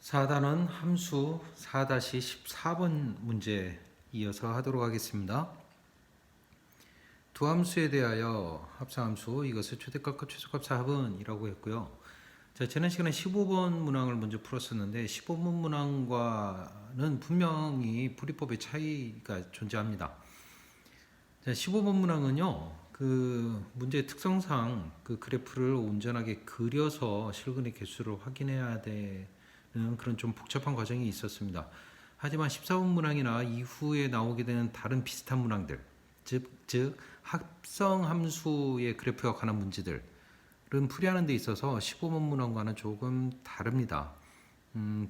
4단원 함수 4-14번 문제 이어서 하도록 하겠습니다. 두 함수에 대하여 합성함수 이것을 최대값과 최소값의 합은이라고 했고요. 자, 지난 시간에 15번 문항을 먼저 풀었었는데 15번 문항과는 분명히 풀이법의 차이가 존재합니다. 자, 15번 문항은요. 그 문제의 특성상 그 그래프를 온전하게 그려서 실근의 개수를 확인해야 되는 그런 좀 복잡한 과정이 있었습니다. 하지만 14번 문항이나 이후에 나오게 되는 다른 비슷한 문항들, 즉 합성 함수의 그래프와 관한 문제들은 풀이하는 데 있어서 15번 문항과는 조금 다릅니다.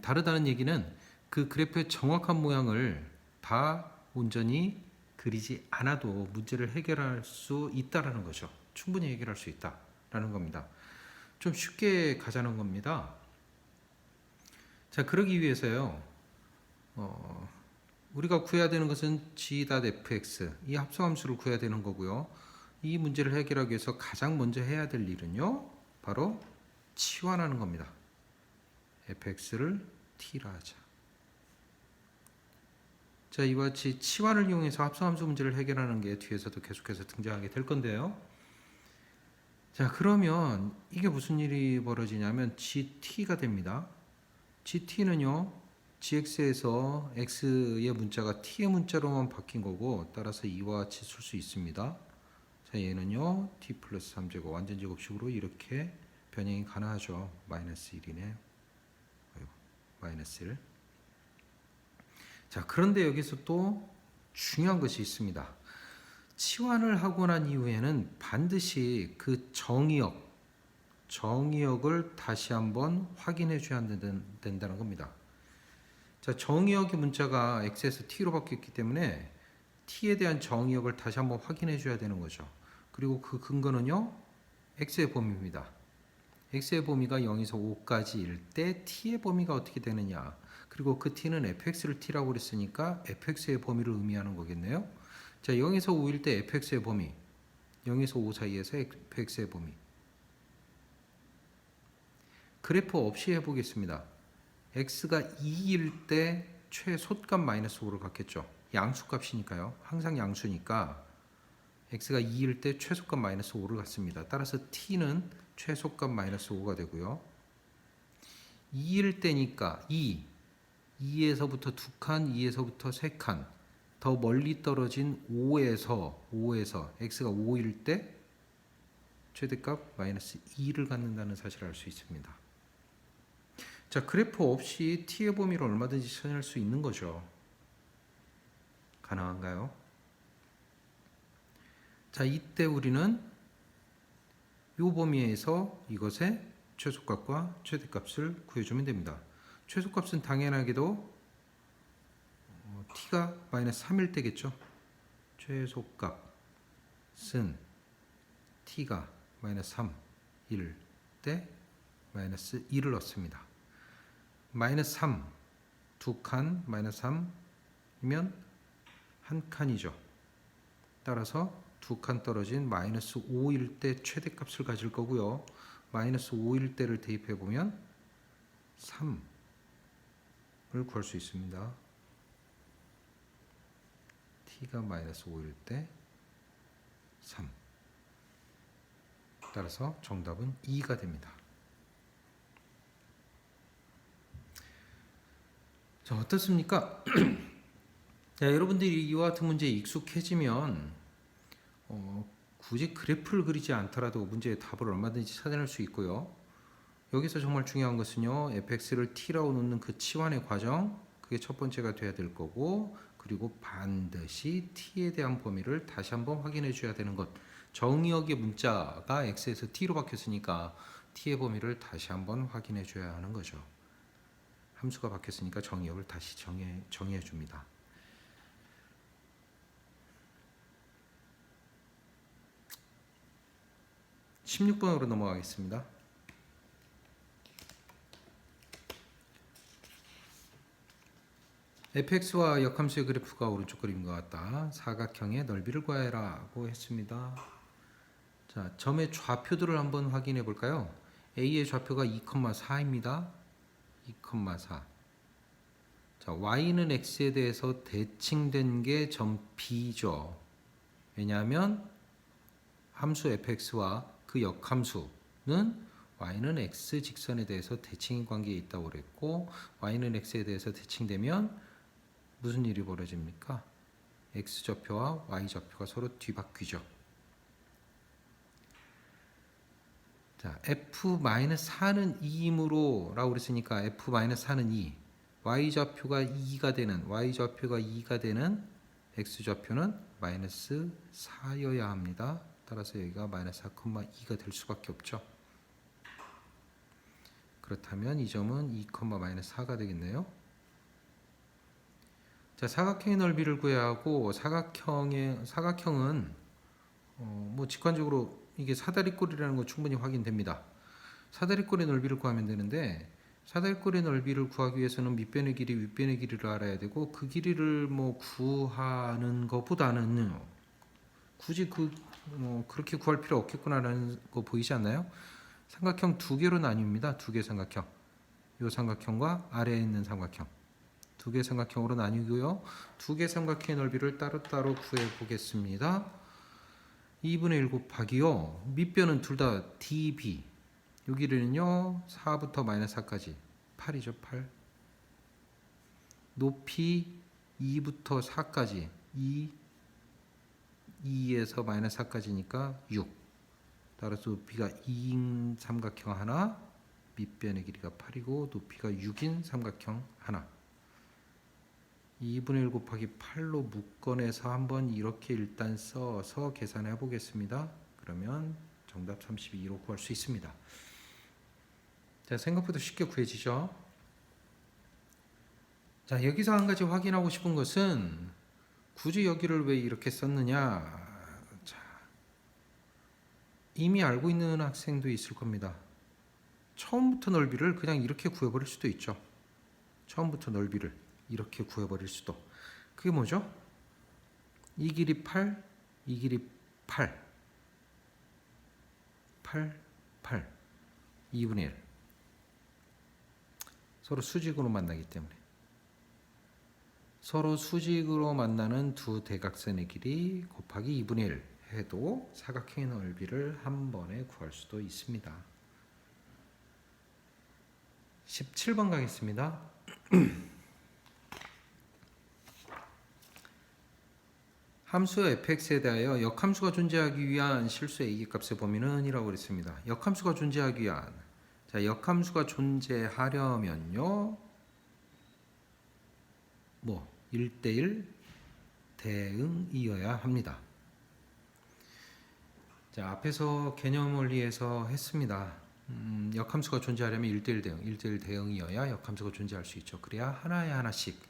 다르다는 얘기는 그 그래프의 정확한 모양을 다 온전히 그리지 않아도 문제를 해결할 수 있다라는 거죠. 충분히 해결할 수 있다라는 겁니다. 좀 쉽게 가자는 겁니다. 자, 그러기 위해서요. 우리가 구해야 되는 것은 g.fx 이 합성함수를 구해야 되는 거고요. 이 문제를 해결하기 위해서 가장 먼저 해야 될 일은요. 바로 치환하는 겁니다. fx를 t라 하자. 자, 이와 같이 치환을 이용해서 합성함수 문제를 해결하는 게 뒤에서도 계속해서 등장하게 될 건데요. 자, 그러면 이게 무슨 일이 벌어지냐면 gt가 됩니다. gt는요. gx에서 x의 문자가 t의 문자로만 바뀐 거고 따라서 이와 같이 쓸 수 있습니다. 자, 얘는요. t 플러스 3제곱 완전 제곱식으로 이렇게 변형이 가능하죠. 마이너스 1이네. 마이너스 1. 자, 그런데 여기서 또 중요한 것이 있습니다. 치환을 하고 난 이후에는 반드시 그 정의역을 다시 한번 확인해 줘야 된다는 겁니다. 자, 정의역의 문자가 x에서 t로 바뀌었기 때문에 t에 대한 정의역을 다시 한번 확인해 줘야 되는 거죠. 그리고 그 근거는요. x의 범위입니다. x의 범위가 0에서 5까지일 때 t의 범위가 어떻게 되느냐. 그리고 그 t는 fx를 t라고 그랬으니까 fx의 범위를 의미하는 거겠네요. 자, 0에서 5일 때 fx의 범위, 0에서 5 사이에서 fx의 범위. 그래프 없이 해보겠습니다. x가 2일 때 최소값 마이너스 5를 갖겠죠. 양수값이니까요. 항상 양수니까 x가 2일 때 최소값 마이너스 5를 갖습니다. 따라서 t는 최소값 마이너스 5가 되고요. 2일 때니까 2에서부터 2칸, 2에서부터 3칸 더 멀리 떨어진 5에서 x가 5일 때 최대값 마이너스 2를 갖는다는 사실을 알 수 있습니다. 자, 그래프 없이 t의 범위를 얼마든지 찾을 수 있는 거죠. 가능한가요? 자, 이때 우리는 이 범위에서 이것의 최소값과 최대값을 구해주면 됩니다. 최소값은 당연하게도 t가 마이너스 3일 때겠죠. 최소값은 t가 마이너스 3일 때 마이너스 1을 얻습니다. 마이너스 3, 2칸, 마이너스 3이면 한 칸이죠. 따라서 2칸 떨어진 마이너스 5일 때 최대값을 가질 거고요. 마이너스 5일 때를 대입해 보면 3을 구할 수 있습니다. t가 마이너스 5일 때 3. 따라서 정답은 2가 됩니다. 자, 어떻습니까? 자, 여러분들이 이와 같은 문제에 익숙해지면 굳이 그래프를 그리지 않더라도 문제의 답을 얼마든지 찾아낼 수 있고요. 여기서 정말 중요한 것은요. fx를 t라고 놓는 그 치환의 과정, 그게 첫 번째가 돼야 될 거고, 그리고 반드시 t에 대한 범위를 다시 한번 확인해 줘야 되는 것. 정의역의 문자가 x에서 t로 바뀌었으니까 t의 범위를 다시 한번 확인해 줘야 하는 거죠. 함수가 바뀌었으니까 정의역을 다시 정의해 줍니다. (16번으로) 넘어가겠습니다. fx와 역함수의 그래프가 오른쪽 그림과 같다. 사각형의 넓이를 구하라고 했습니다. 자, 점의 좌표들을 한번 확인해 볼까요? A의 좌표가 2,4입니다. 2,4. 자, y는 x에 대해서 대칭된 게 점 B죠. 왜냐하면 함수 fx와 그 역함수는 y는 x 직선에 대해서 대칭인 관계에 있다고 그랬고, y는 x에 대해서 대칭되면 무슨 일이 벌어집니까? x좌표와 y좌표가 서로 뒤바뀌죠. 자, f-4는 2이므로 라고 그랬으니까 f-4는 2. y좌표가 2가 되는 x좌표는 마이너스 4여야 합니다. 따라서 여기가 마이너스 4,2가 될 수밖에 없죠. 그렇다면 이 점은 2,-4가 되겠네요. 자, 사각형의 넓이를 구해야 하고, 사각형은 뭐 직관적으로 이게 사다리꼴이라는 거 충분히 확인됩니다. 사다리꼴의 넓이를 구하면 되는데, 사다리꼴의 넓이를 구하기 위해서는 밑변의 길이, 윗변의 길이를 알아야 되고, 그 길이를 뭐 구하는 것보다는 굳이 그렇게 구할 필요 없겠구나라는 거 보이지 않나요? 삼각형 두 개로 나뉩니다. 두 개 삼각형. 이 삼각형과 아래에 있는 삼각형. 두 개 삼각형으로 나뉘고요. 두 개 삼각형의 넓이를 따로따로 구해 보겠습니다. 2분의 1 곱하기요. 밑변은 둘 다 db. 여기는요 4부터 마이너스 4까지 8이죠. 8. 높이 2부터 4까지 2에서 마이너스 4까지니까 6. 따라서 높이가 2인 삼각형 하나, 밑변의 길이가 8이고 높이가 6인 삼각형 하나. 2분의 1 곱하기 8로 묶어내서 한번 이렇게 일단 써서 계산해 보겠습니다. 그러면 정답 32로 구할 수 있습니다. 자, 생각보다 쉽게 구해지죠. 자, 여기서 한 가지 확인하고 싶은 것은 굳이 여기를 왜 이렇게 썼느냐. 자, 이미 알고 있는 학생도 있을 겁니다. 처음부터 넓이를 그냥 이렇게 구해버릴 수도 있죠. 처음부터 넓이를 이렇게 구해버릴 수도. 그게 뭐죠? 이 길이 8, 이 길이 8. 8, 8. 2분의 1. 서로 수직으로 만나기 때문에. 서로 수직으로 만나는 두 대각선의 길이 곱하기 2분의 1 해도 사각형의 넓이를 한 번에 구할 수도 있습니다. 17번 가겠습니다. 함수 fx에 대하여 역함수가 존재하기 위한 실수의 이기값의 범위는 이라고 그랬습니다. 역함수가 존재하기 위한, 자, 역함수가 존재하려면요, 뭐 1대1 대응이어야 합니다. 자, 앞에서 개념 원리에서 했습니다. 역함수가 존재하려면 1대1 대응, 1대1 대응이어야 역함수가 존재할 수 있죠. 그래야 하나에 하나씩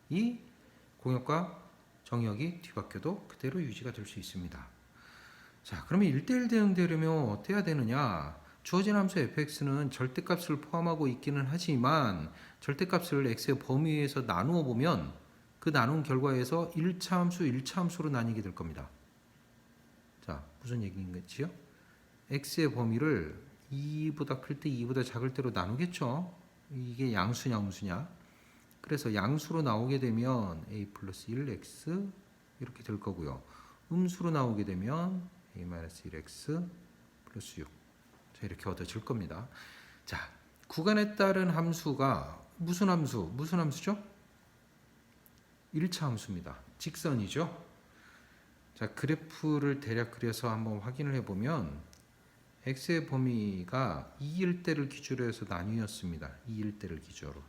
이 공역과 정역이 뒤바뀌어도 그대로 유지가 될 수 있습니다. 자, 그러면 1대1 대응되려면 어떻게 해야 되느냐? 주어진 함수 fx는 절대값을 포함하고 있기는 하지만 절대값을 x의 범위에서 나누어 보면 그 나눈 결과에서 1차 함수, 1차 함수로 나뉘게 될 겁니다. 자, 무슨 얘기인 거지요? x의 범위를 2보다 클 때, 2보다 작을 때로 나누겠죠. 이게 양수냐 음수냐. 그래서 양수로 나오게 되면 a 플러스 1x 이렇게 될 거고요. 음수로 나오게 되면 a 마이너스 1x 플러스 6. 자, 이렇게 얻어질 겁니다. 자, 구간에 따른 함수가 무슨 함수? 무슨 함수죠? 1차 함수입니다. 직선이죠. 자, 그래프를 대략 그려서 한번 확인을 해보면 x의 범위가 2일 때를 기준으로 해서 나뉘었습니다. 2일 때를 기준으로.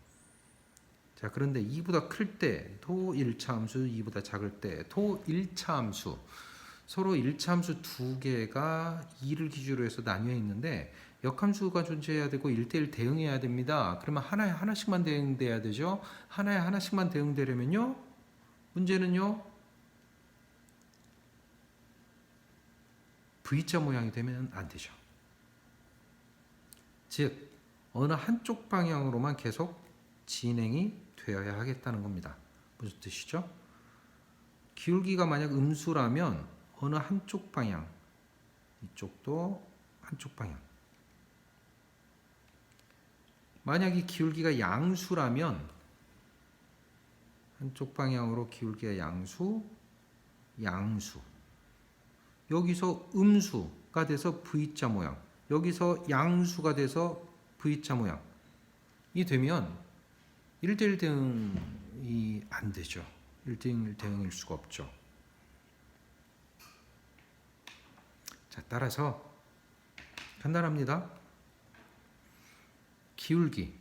자, 그런데 2보다 클 때도 1차 함수, 2보다 작을 때도 1차 함수. 서로 1차 함수 두 개가 2를 기준으로 해서 나뉘어 있는데 역함수가 존재해야 되고 1대1 대응해야 됩니다. 그러면 하나에 하나씩만 대응돼야 되죠. 하나에 하나씩만 대응되려면요, 문제는요, V자 모양이 되면 안 되죠. 즉, 어느 한쪽 방향으로만 계속 진행이 되어야 하겠다는 겁니다. 무슨 뜻이죠? 기울기가 만약 음수라면 어느 한쪽 방향, 이쪽도 한쪽 방향, 만약 이 기울기가 양수라면 한쪽 방향으로 기울기가 양수. 여기서 음수가 돼서 V자 모양. 여기서 양수가 돼서 V자 모양. 이 되면 1대1 대응이 안 되죠. 1대1 대응일 수가 없죠. 자, 따라서 간단합니다. 기울기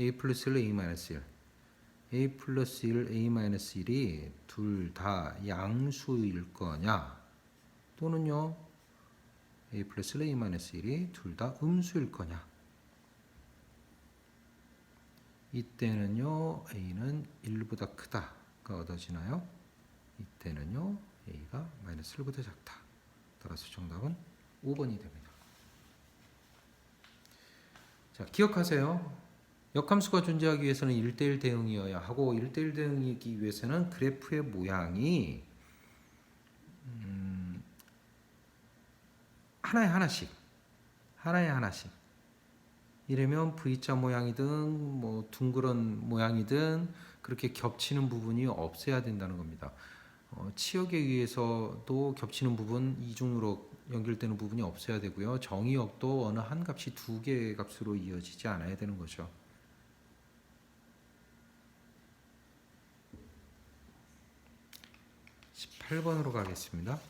a 플러스 1, a 마이너스 1, a 플러스 1, a 마이너스 1이 둘 다 양수일 거냐, 또는요 a 플러스 1, a 마이너스 1이 둘 다 음수일 거냐. 이때는요 a는 1보다 크다가 얻어지나요? 이때는요 a가 마이너스 1보다 작다. 따라서 정답은 5번이 됩니다. 자, 기억하세요. 역함수가 존재하기 위해서는 1대1 대응이어야 하고, 1대1 대응이기 위해서는 그래프의 모양이 하나에 하나씩 이러면 V자 모양이든 뭐 둥그런 모양이든 그렇게 겹치는 부분이 없어야 된다는 겁니다. 치역에 의해서도 겹치는 부분, 이중으로 연결되는 부분이 없어야 되고요. 정의역도 어느 한 값이 두 개의 값으로 이어지지 않아야 되는 거죠. (18번으로) 가겠습니다.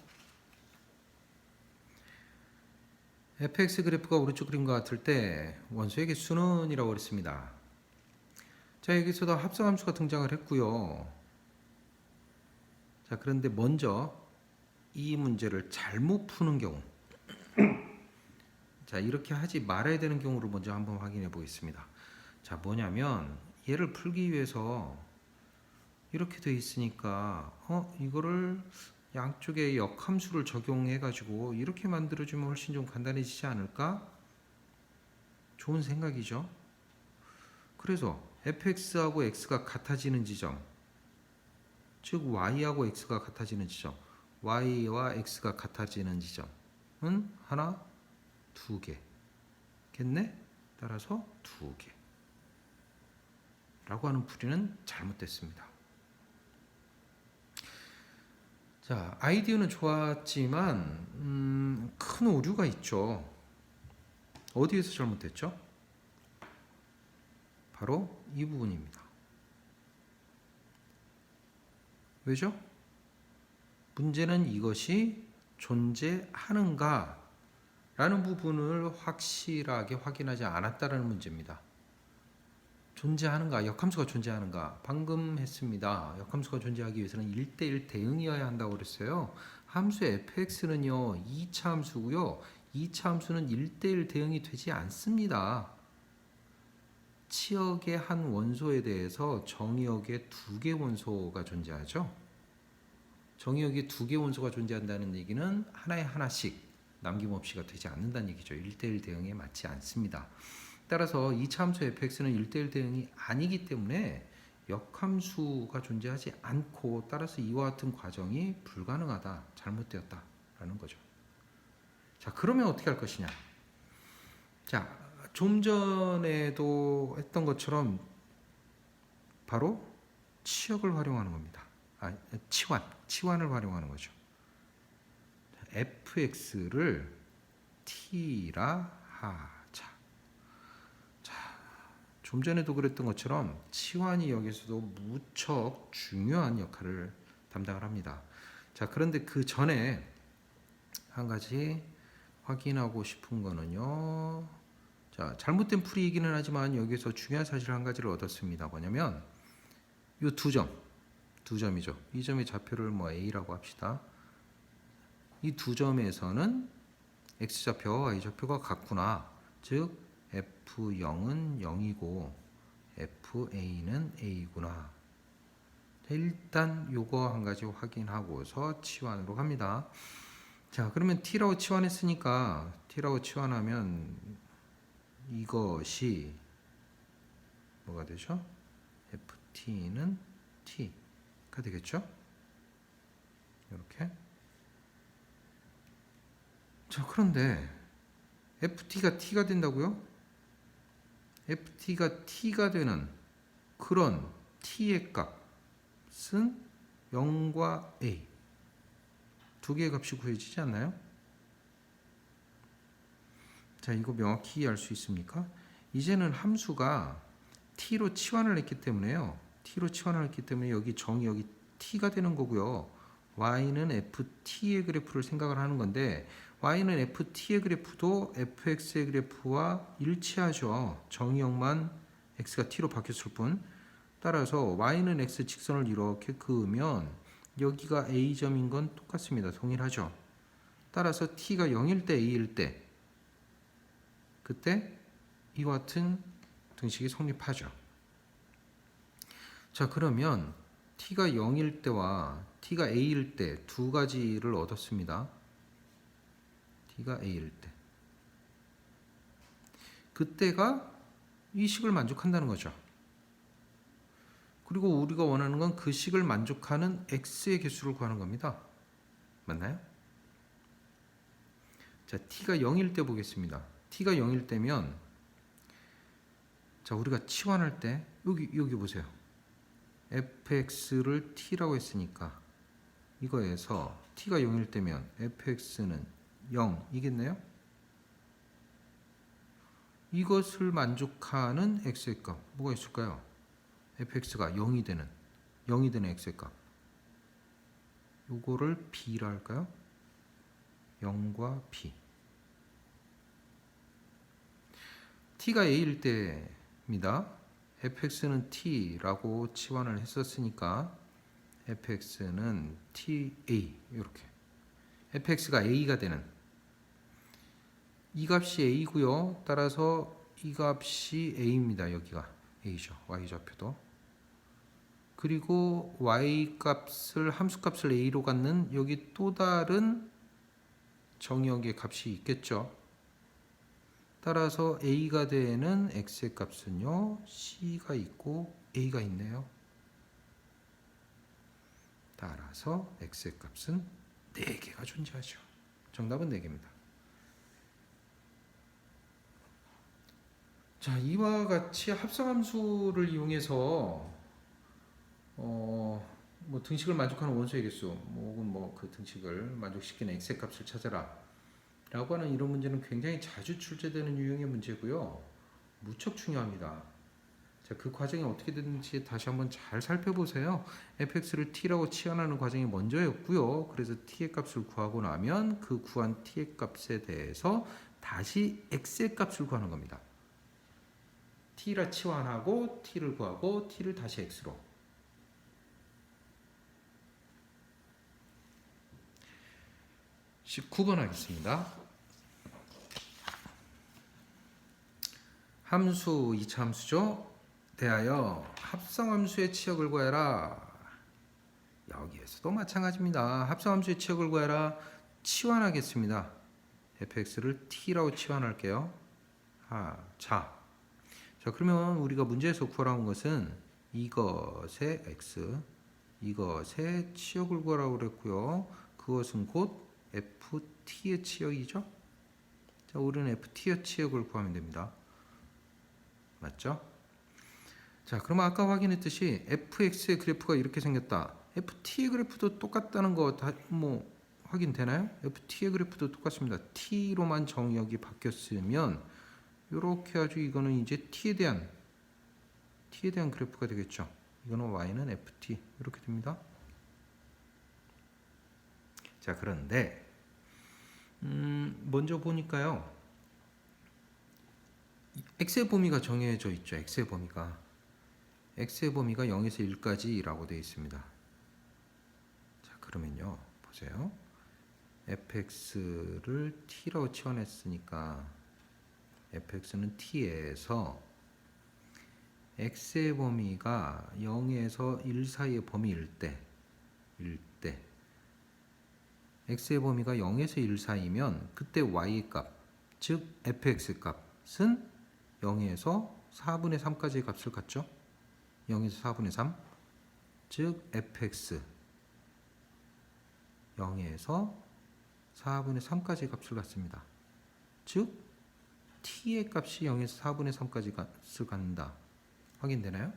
fx 그래프가 오른쪽 그림과 같을 때 원소의 개수는 이라고 그랬습니다. 자, 여기서도 합성함수가 등장을 했고요. 자, 그런데 먼저 이 문제를 잘못 푸는 경우, 자, 이렇게 하지 말아야 되는 경우를 먼저 한번 확인해 보겠습니다. 자, 뭐냐면 얘를 풀기 위해서 이렇게 돼 있으니까 이거를 양쪽에 역함수를 적용해 가지고 이렇게 만들어주면 훨씬 좀 간단해지지 않을까? 좋은 생각이죠. 그래서 fx하고 x가 같아지는 지점, 즉 y하고 x가 같아지는 지점, y와 x가 같아지는 지점은 하나, 두 개겠네? 따라서 두 개 라고 하는 풀이는 잘못됐습니다. 자, 아이디어는 좋았지만 큰 오류가 있죠. 어디에서 잘못됐죠? 바로 이 부분입니다. 왜죠? 문제는 이것이 존재하는가 라는 부분을 확실하게 확인하지 않았다는 문제입니다. 존재하는가, 역함수가 존재하는가. 방금 했습니다. 역함수가 존재하기 위해서는 1대1 대응이어야 한다고 그랬어요. 함수 fx는요 2차 함수고요. 2차 함수는 1대1 대응이 되지 않습니다. 치역의 한 원소에 대해서 정의역의 두 개 원소가 존재하죠. 정의역의 두 개 원소가 존재한다는 얘기는 하나에 하나씩 남김없이가 되지 않는다는 얘기죠. 1대1 대응에 맞지 않습니다. 따라서 2차 함수 fx는 1대1 대응이 아니기 때문에 역함수가 존재하지 않고, 따라서 이와 같은 과정이 불가능하다, 잘못되었다라는 거죠. 자, 그러면 어떻게 할 것이냐? 자, 좀 전에도 했던 것처럼 바로 치역을 활용하는 겁니다. 치환을 활용하는 거죠. fx를 t라 하자. 자, 좀 전에도 그랬던 것처럼 치환이 여기서도 무척 중요한 역할을 담당을 합니다. 자, 그런데 그 전에 한 가지 확인하고 싶은 거는요. 자, 잘못된 풀이이기는 하지만 여기서 중요한 사실 한 가지를 얻었습니다. 뭐냐면 이 두 점이죠. 이 점의 좌표를 뭐 A라고 합시다. 이 두 점에서는 X좌표와 Y좌표가 같구나. 즉 F0은 0이고 FA는 A구나. 일단 요거 한 가지 확인하고서 치환으로 갑니다. 자, 그러면 T라고 치환했으니까 T라고 치환하면 이것이 뭐가 되죠? FT는 T가 되겠죠? 이렇게. 자, 그런데 FT가 T가 된다고요? ft가 t가 되는 그런 t의 값은 0과 a 두 개의 값이 구해지지 않나요? 자, 이거 명확히 알 수 있습니까? 이제는 함수가 t로 치환을 했기 때문에요. t로 치환을 했기 때문에 여기 정이 여기 t가 되는 거고요. y는 ft의 그래프를 생각을 하는 건데 y는 ft의 그래프도 fx의 그래프와 일치하죠. 정의역만 x가 t로 바뀌었을 뿐. 따라서 y는 x 직선을 이렇게 그으면 여기가 a점인 건 똑같습니다. 동일하죠. 따라서 t가 0일 때 a일 때 그때 이와 같은 등식이 성립하죠. 자, 그러면 t가 0일 때와 t가 a일 때 두 가지를 얻었습니다. t가 a일 때 그때가 이 식을 만족한다는 거죠. 그리고 우리가 원하는 건 그 식을 만족하는 x의 개수를 구하는 겁니다. 맞나요? 자, t가 0일 때 보겠습니다. t가 0일 때면 자, 우리가 치환할 때 여기 보세요. fx를 t라고 했으니까 이거에서 t가 0일 때면 fx는 0이겠네요? 이것을 만족하는 x의 값 뭐가 있을까요? fx가 0이 되는 x의 값 요거를 b라 할까요? 0과 b t가 a일 때입니다. fx는 t라고 치환을 했었으니까 fx는 ta 이렇게 fx가 a가 되는 이 값이 a고요. 따라서 이 값이 a입니다. 여기가 a죠. y좌표도. 그리고 y 값을 함수 값을 a로 갖는 여기 또 다른 정의역의 값이 있겠죠. 따라서 a가 되는 x의 값은요 c가 있고 a가 있네요. 따라서 x의 값은 4개가 존재하죠. 정답은 4개입니다. 자, 이와 같이 합성함수를 이용해서 뭐 등식을 만족하는 원소의 개수 혹은 뭐 그 등식을 만족시키는 x의 값을 찾아라 라고 하는 이런 문제는 굉장히 자주 출제되는 유형의 문제고요. 무척 중요합니다. 자, 그 과정이 어떻게 되는지 다시 한번 잘 살펴보세요. fx를 t라고 치환하는 과정이 먼저였고요. 그래서 t의 값을 구하고 나면 그 구한 t의 값에 대해서 다시 x의 값을 구하는 겁니다. t라 치환하고 t를 구하고 t를 다시 x로. (19번) 하겠습니다. 함수 2차 함수죠. 대하여 합성함수의 치역을 구해라. 여기에서도 마찬가지입니다. 합성함수의 치역을 구해라. 치환하겠습니다. fx를 t라고 치환할게요. 자, 그러면 우리가 문제에서 구하라는 것은 이것의 x, 이것의 치역을 구하라고 그랬고요. 그것은 곧 ft의 치역이죠. 자, 우리는 ft의 치역을 구하면 됩니다. 맞죠? 자, 그럼 아까 확인했듯이 fx의 그래프가 이렇게 생겼다. ft의 그래프도 똑같다는 거 다 뭐 확인되나요? ft의 그래프도 똑같습니다. t로만 정의역이 바뀌었으면 이렇게 아주 이거는 이제 t에 대한 그래프가 되겠죠. 이거는 y는 ft 이렇게 됩니다. 자, 그런데 먼저 보니까요. x의 범위가 정해져 있죠. x의 범위가 0에서 1까지라고 되어 있습니다. 자, 그러면요. 보세요. fx를 t라고 치환했으니까 fx는 t에서 x의 범위가 0에서 1 사이의 범위일 때 x의 범위가 0에서 1 사이면 그때 y의 값, 즉 fx의 값은 0에서 4분의 3까지의 값을 갖죠. 0에서 4분의 3, 즉 fx 0에서 4분의 3까지의 값을 갖습니다. 즉 t의 값이 0에서 4분의 3까지 간다. 확인되나요?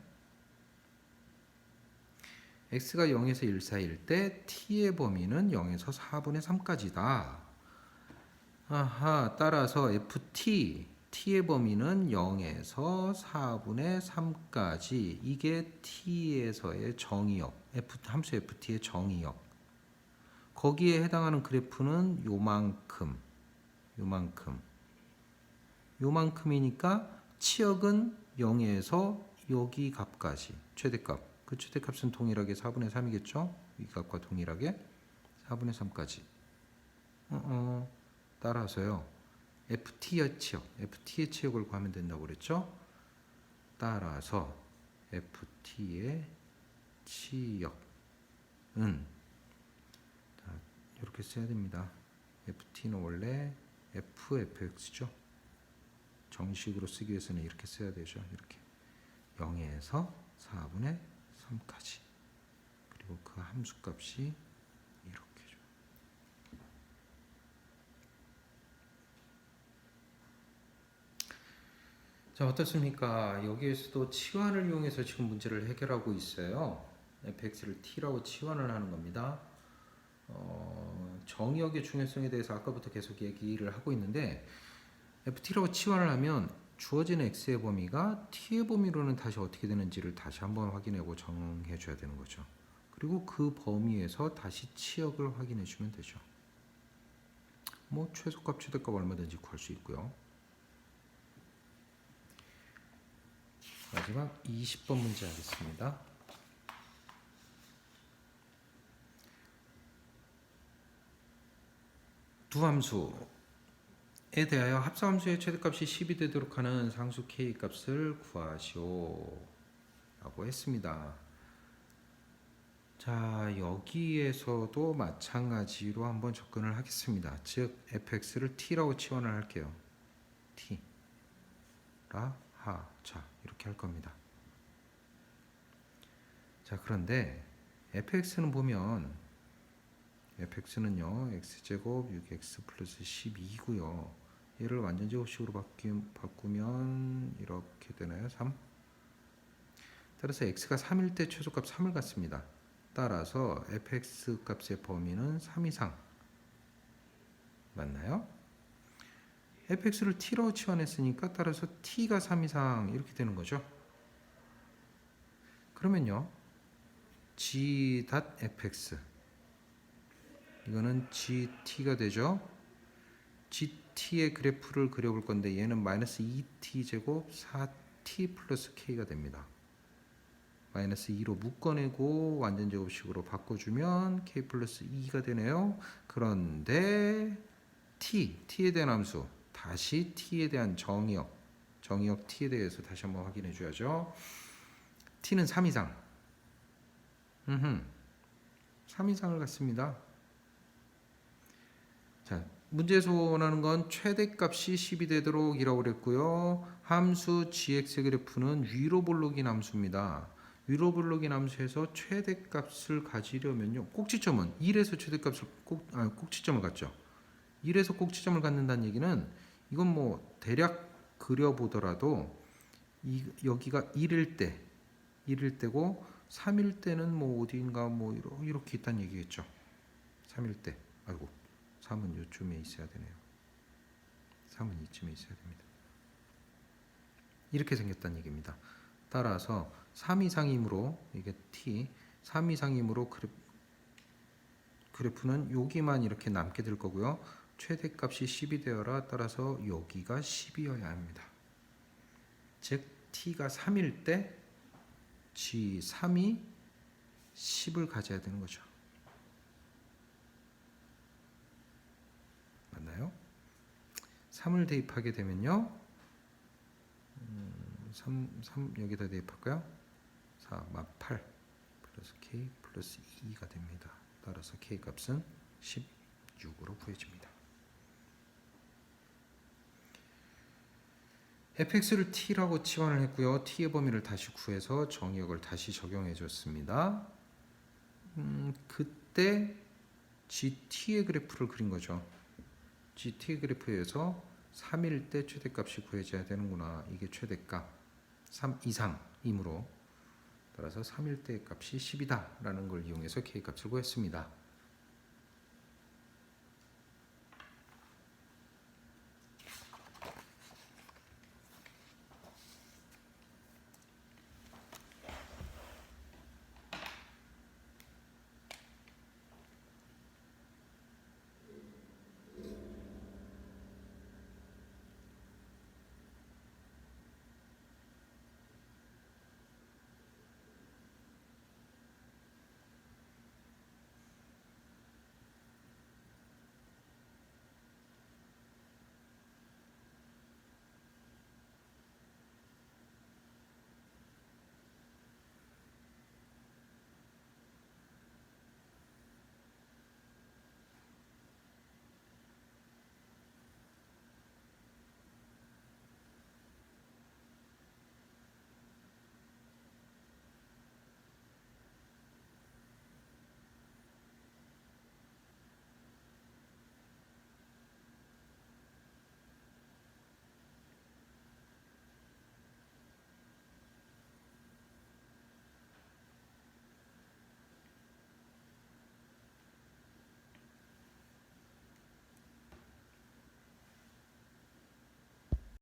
x가 0에서 1 사이일 때 t의 범위는 0에서 4분의 3까지다. 아하, 따라서 t의 범위는 0에서 4분의 3까지. 이게 t에서의 정의역, 함수 ft의 정의역. 거기에 해당하는 그래프는 요만큼이니까 치역은 0에서 여기 값까지, 최대값. 그 최대값은 동일하게 4분의 3이겠죠? 이 값과 동일하게 4분의 3까지. 따라서요. FT의 치역을 구하면 된다고 그랬죠? 따라서 FT의 치역은 이렇게 써야 됩니다. FT는 원래 FFX죠. 정식으로 쓰기 위해서는 이렇게 써야 되죠. 이렇게 0에서 4분의 3까지. 그리고 그 함수값이 이렇게죠. 자, 어떻습니까? 여기에서도 치환을 이용해서 지금 문제를 해결하고 있어요. fx를 t라고 치환을 하는 겁니다. 정의역의 중요성에 대해서 아까부터 계속 얘기를 하고 있는데 ft라고 치환을 하면 주어진 x의 범위가 t의 범위로는 다시 어떻게 되는지를 다시 한번 확인하고 정해 줘야 되는 거죠. 그리고 그 범위에서 다시 치역을 확인해 주면 되죠. 뭐 최소값 최대값 얼마든지 구할 수 있고요. 마지막 20번 문제 하겠습니다. 두 함수에 대하여 합성함수의 최대값이 10이 되도록 하는 상수 k 값을 구하시오 라고 했습니다. 자, 여기에서도 마찬가지로 한번 접근을 하겠습니다. 즉 fx를 t라고 치환을 할게요. t 라 하 자, 이렇게 할 겁니다. 자, 그런데 fx는 보면 fx는요 x제곱 6x 플러스 12고요. 얘를 완전제곱식으로 바꾸면 이렇게 되나요? 3. 따라서 x가 3일 때 최소값 3을 갖습니다. 따라서 fx 값의 범위는 3 이상. 맞나요? fx를 t로 치환했으니까 따라서 t가 3 이상 이렇게 되는 거죠. 그러면요 g.fx 이거는 gt가 되죠. gt의 그래프를 그려볼 건데 얘는 마이너스 2t 제곱 4t 플러스 k가 됩니다. 마이너스 2로 묶어내고 완전제곱식으로 바꿔주면 k 플러스 2가 되네요. 그런데 t에 대한 함수, 다시 t에 대한 정의역 t에 대해서 다시 한번 확인해 줘야죠. t는 3 이상 3 이상을 갖습니다. 자, 문제에서 원하는 건 최대값이 10이 되도록 이라고 그랬고요. 함수 gx의 그래프는 위로 볼록인 함수입니다. 위로 볼록인 함수에서 최대값을 가지려면요. 꼭지점은 1에서 최대값을 꼭지점을 갖죠. 1에서 꼭지점을 갖는다는 얘기는 이건 뭐 대략 그려보더라도 여기가 1일 때고 3일 때는 뭐 어디인가 뭐 이렇게 있다는 얘기겠죠. 3일 때. 아이고. 3은 요쯤에 있어야 되네요. 3은 이쯤에 있어야 됩니다. 이렇게 생겼다는 얘기입니다. 따라서 3 이상이므로 이게 t 3 이상이므로 그래프는 여기만 이렇게 남게 될 거고요. 최대값이 10이 되어라. 따라서 여기가 10이어야 합니다. 즉 t가 3일 때 g3이 10을 가져야 되는 거죠. 맞나요? 3을 대입하게 되면요. 3 여기다 대입할까요? 4, 8 플러스 k 플러스 2가 됩니다. 따라서 k 값은 16으로 구해집니다. fx를 t라고 치환을 했고요. t의 범위를 다시 구해서 정의역을 다시 적용해 줬습니다. 그때 gt의 그래프를 그린 거죠. gt의 그래프에서 3일 때 최대값이 구해져야 되는구나. 이게 최대값 3 이상이므로 따라서 3일 때 값이 10이다 라는 걸 이용해서 K값을 구했습니다.